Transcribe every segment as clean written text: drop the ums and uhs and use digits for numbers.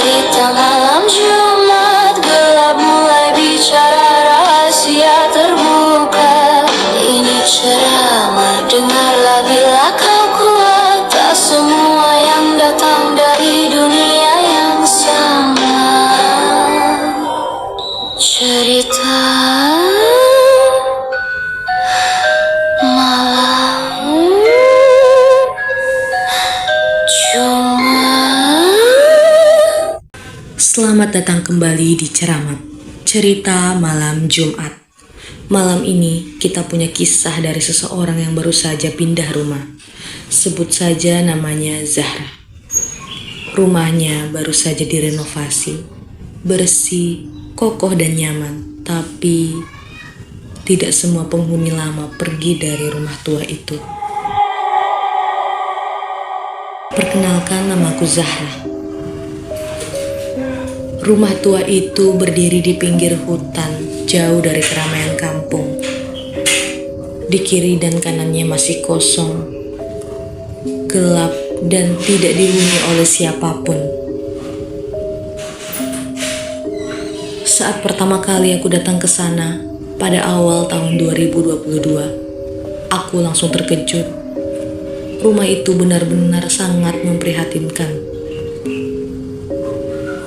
cerita malam Jumat gelap mulai bicara rahasia terbuka. Ini ceramah, dengarlah bila kau kuat. Tak semua yang datang dari dunia yang sama. Cerita malam Jumat. Selamat datang kembali di Ceramat, cerita malam Jumat. Malam ini kita punya kisah dari seseorang yang baru saja pindah rumah. Sebut saja namanya Zahra. Rumahnya baru saja direnovasi, bersih, kokoh dan nyaman. Tapi tidak semua penghuni lama pergi dari rumah tua itu. Perkenalkan, namaku Zahra. Rumah tua itu berdiri di pinggir hutan, jauh dari keramaian kampung. Di kiri dan kanannya masih kosong, gelap dan tidak dihuni oleh siapapun. Saat pertama kali aku datang ke sana, pada awal tahun 2022, aku langsung terkejut. Rumah itu benar-benar sangat memprihatinkan.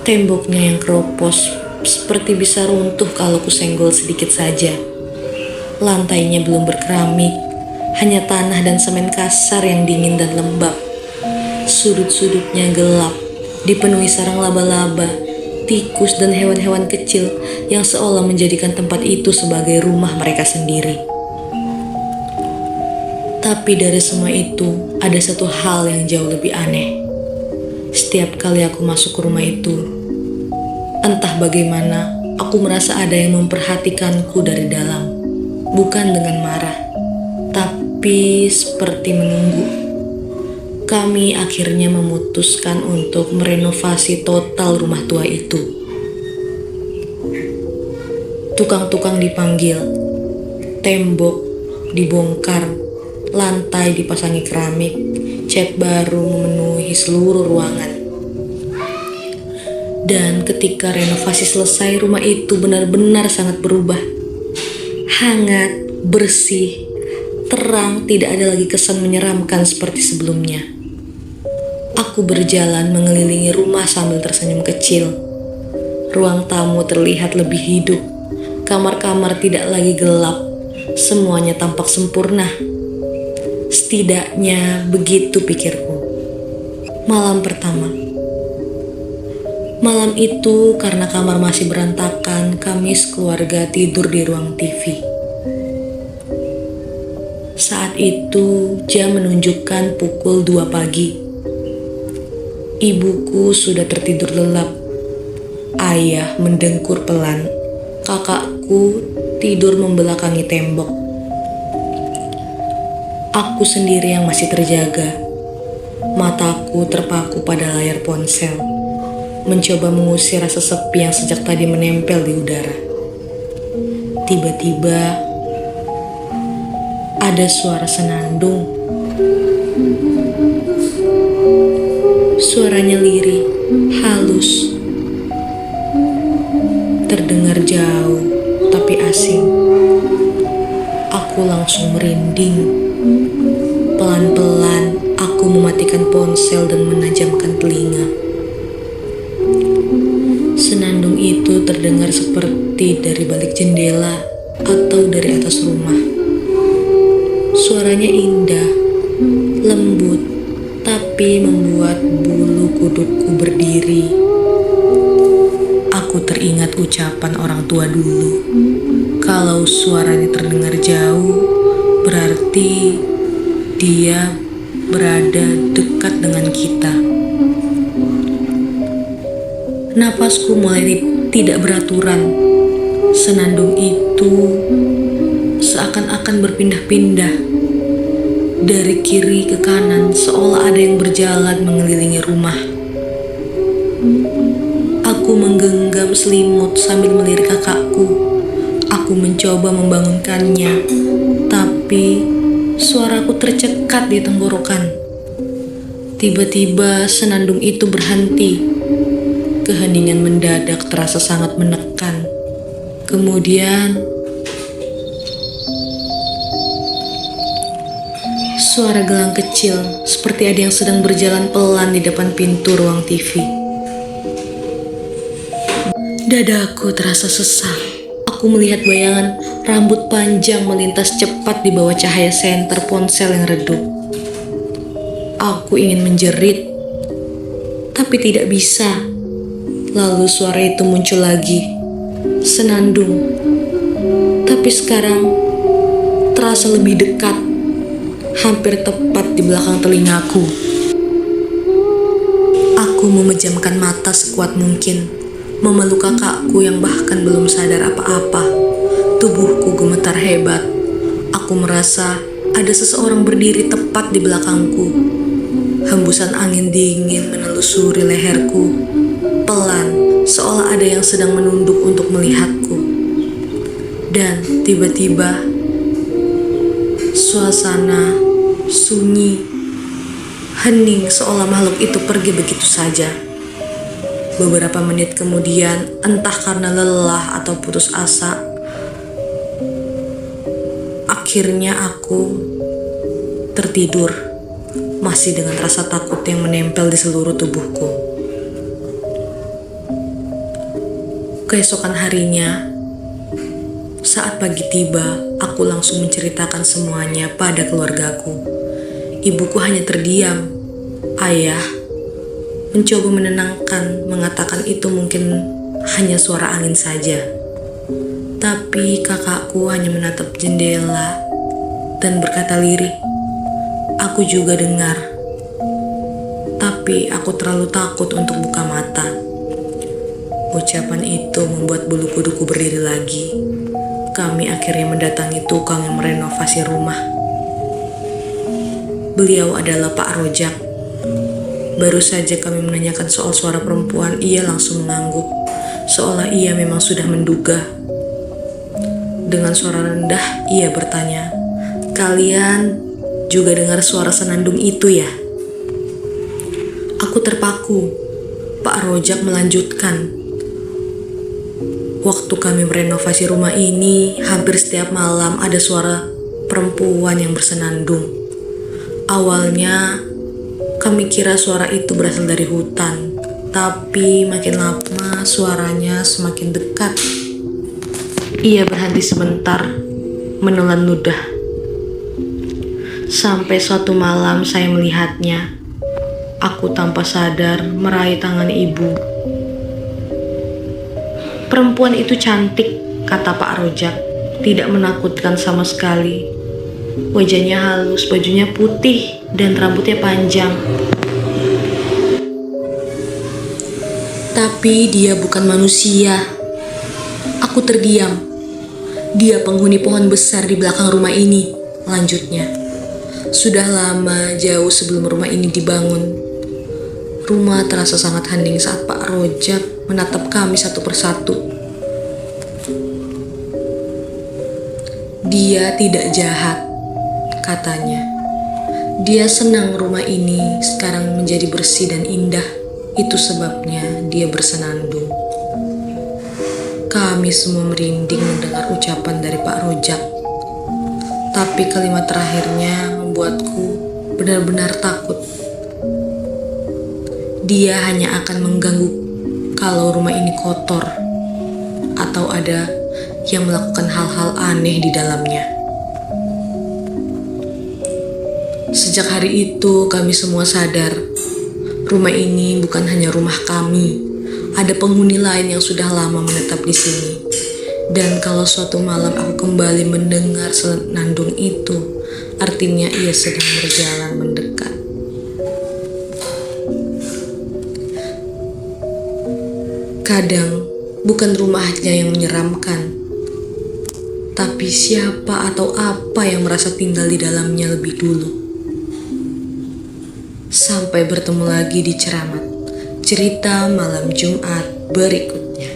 Temboknya yang keropos seperti bisa runtuh kalau kusenggol sedikit saja. Lantainya belum berkeramik, hanya tanah dan semen kasar yang dingin dan lembab. Sudut-sudutnya gelap, dipenuhi sarang laba-laba, tikus dan hewan-hewan kecil yang seolah menjadikan tempat itu sebagai rumah mereka sendiri. Tapi dari semua itu, ada satu hal yang jauh lebih aneh. Setiap kali aku masuk ke rumah itu, entah bagaimana, aku merasa ada yang memperhatikanku dari dalam. Bukan dengan marah, tapi seperti menunggu. Kami akhirnya memutuskan untuk merenovasi total rumah tua itu. Tukang-tukang dipanggil, tembok dibongkar, lantai dipasangi keramik, cat baru memenuhi seluruh ruangan. Dan ketika renovasi selesai, rumah itu benar-benar sangat berubah. Hangat, bersih, terang, tidak ada lagi kesan menyeramkan seperti sebelumnya. Aku berjalan mengelilingi rumah sambil tersenyum kecil. Ruang tamu terlihat lebih hidup. Kamar-kamar tidak lagi gelap. Semuanya tampak sempurna. Setidaknya begitu pikirku. Malam pertama. Malam itu karena kamar masih berantakan, kami sekeluarga tidur di ruang TV. Saat itu jam menunjukkan pukul 2 pagi. Ibuku sudah tertidur lelap. Ayah mendengkur pelan. Kakakku tidur membelakangi tembok. Aku sendiri yang masih terjaga. Mataku terpaku pada layar ponsel, mencoba mengusir rasa sepi yang sejak tadi menempel di udara. Tiba-tiba ada suara senandung. Suaranya lirih, halus, terdengar jauh tapi asing. Aku langsung merinding. Pelan-pelan aku mematikan ponsel dan menajamkan telinga. Senandung itu terdengar seperti dari balik jendela atau dari atas rumah. Suaranya indah, lembut, tapi membuat bulu kudukku berdiri. Aku teringat ucapan orang tua dulu. Kalau suaranya terdengar jauh, berarti dia berada dekat dengan kita. Napasku mulai tidak beraturan. Senandung itu seakan-akan berpindah-pindah dari kiri ke kanan, seolah ada yang berjalan mengelilingi rumah. Aku menggenggam selimut sambil melirik kakakku. Aku mencoba membangunkannya, tapi suaraku tercekat di tenggorokan. Tiba-tiba senandung itu berhenti. Keheningan mendadak terasa sangat menekan. Kemudian, suara gelang kecil seperti ada yang sedang berjalan pelan di depan pintu ruang TV. Dadaku terasa sesak. Aku melihat bayangan rambut panjang melintas cepat di bawah cahaya senter ponsel yang redup. Aku ingin menjerit, tapi tidak bisa. Lalu suara itu muncul lagi, senandung. Tapi sekarang terasa lebih dekat, hampir tepat di belakang telingaku. Aku memejamkan mata sekuat mungkin, memeluk kakakku yang bahkan belum sadar apa-apa. Tubuhku gemetar hebat. Aku merasa ada seseorang berdiri tepat di belakangku. Hembusan angin dingin menelusuri leherku. Pelan, seolah ada yang sedang menunduk untuk melihatku. Dan tiba-tiba, suasana sunyi, hening seolah makhluk itu pergi begitu saja. Beberapa menit kemudian, entah karena lelah atau putus asa, akhirnya aku tertidur, masih dengan rasa takut yang menempel di seluruh tubuhku. Keesokan harinya, saat pagi tiba, aku langsung menceritakan semuanya pada keluargaku. Ibuku hanya terdiam. Ayah mencoba menenangkan, mengatakan itu mungkin hanya suara angin saja. Tapi kakakku hanya menatap jendela dan berkata lirih, "Aku juga dengar, tapi aku terlalu takut untuk buka mata." Ucapan itu membuat bulu kuduku berdiri lagi. Kami akhirnya mendatangi tukang yang merenovasi rumah. Beliau adalah Pak Rojak. Baru saja kami menanyakan soal suara perempuan, ia langsung mengangguk, seolah ia memang sudah menduga. Dengan suara rendah, ia bertanya, "Kalian juga dengar suara senandung itu ya?" Aku terpaku. Pak Rojak melanjutkan, "Waktu kami merenovasi rumah ini, hampir setiap malam ada suara perempuan yang bersenandung. Awalnya, kami kira suara itu berasal dari hutan, tapi makin lama suaranya semakin dekat." Ia berhenti sebentar, menelan ludah. Sampai suatu malam saya melihatnya. Aku tanpa sadar meraih tangan ibu. "Perempuan itu cantik," kata Pak Rojak. "Tidak menakutkan sama sekali. Wajahnya halus, bajunya putih, dan rambutnya panjang. Tapi dia bukan manusia." Aku terdiam. "Dia penghuni pohon besar di belakang rumah ini," lanjutnya. "Sudah lama, jauh sebelum rumah ini dibangun." Rumah terasa sangat hening saat Pak Rojak menatap kami satu persatu. "Dia tidak jahat," katanya. "Dia senang rumah ini sekarang menjadi bersih dan indah. Itu sebabnya dia bersenandung." Kami semua merinding mendengar ucapan dari Pak Rojak. Tapi kalimat terakhirnya membuatku benar-benar takut. Dia hanya akan mengganggu kalau rumah ini kotor atau ada yang melakukan hal-hal aneh di dalamnya. Sejak hari itu kami semua sadar, rumah ini bukan hanya rumah kami. Ada penghuni lain yang sudah lama menetap di sini. Dan kalau suatu malam aku kembali mendengar senandung itu, artinya ia sedang berjalan mendekat. Kadang bukan rumahnya yang menyeramkan, tapi siapa atau apa yang merasa tinggal di dalamnya lebih dulu. Sampai bertemu lagi di Cermat, cerita malam Jumat berikutnya.